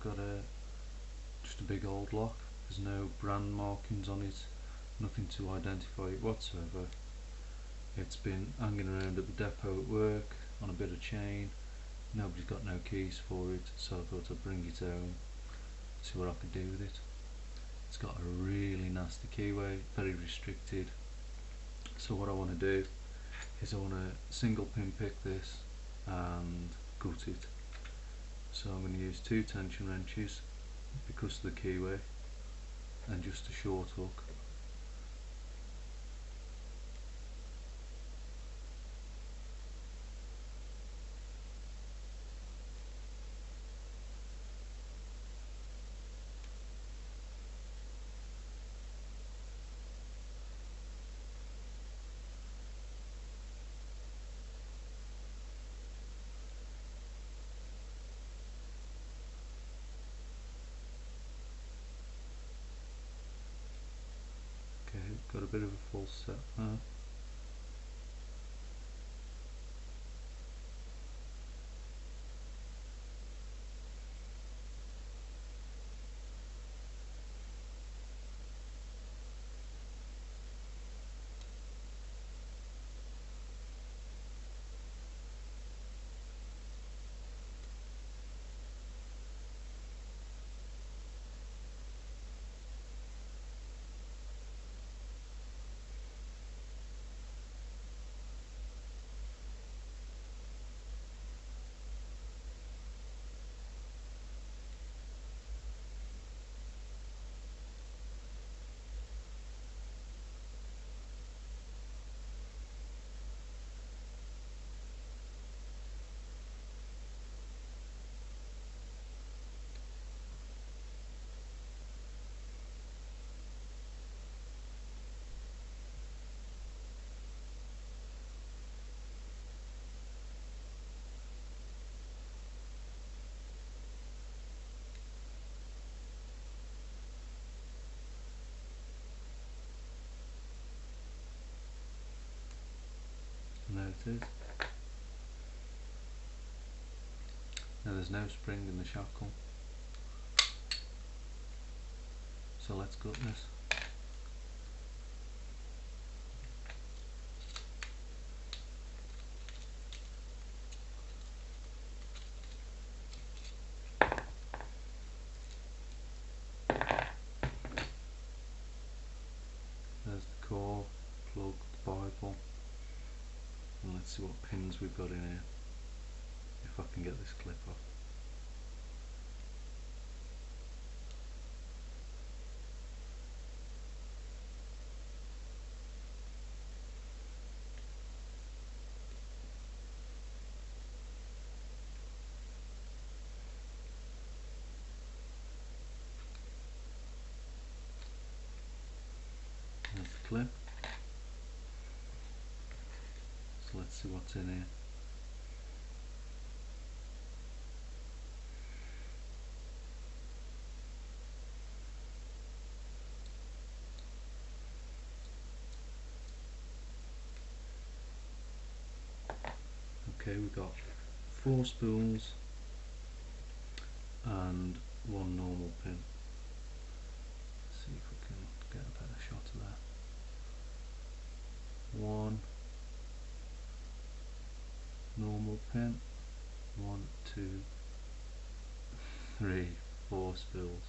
got just a big old lock. There's no brand markings on it, nothing to identify it whatsoever. It's been hanging around at the depot at work on a bit of chain. Nobody's got no keys for it, so I thought I'd bring it home, see what I could do with it. It's got a really nasty keyway, very restricted. So what I want to do is I want to single pin pick this and gut it. So I'm going to use 2 tension wrenches because of the keyway and just a short hook. Okay, got a bit of a false set there. And there it is. Now there's no spring in the shackle, so let's gut this. There's the core, plug, the Bible, and let's see what pins we've got in here, if I can get this clip off. There's the clip. So let's see what's in here. Okay, we've got 4 spools and 1 normal pin. Let's see if we can get a better shot of that. 1 normal pin, 1, 2, 3, 4 spools.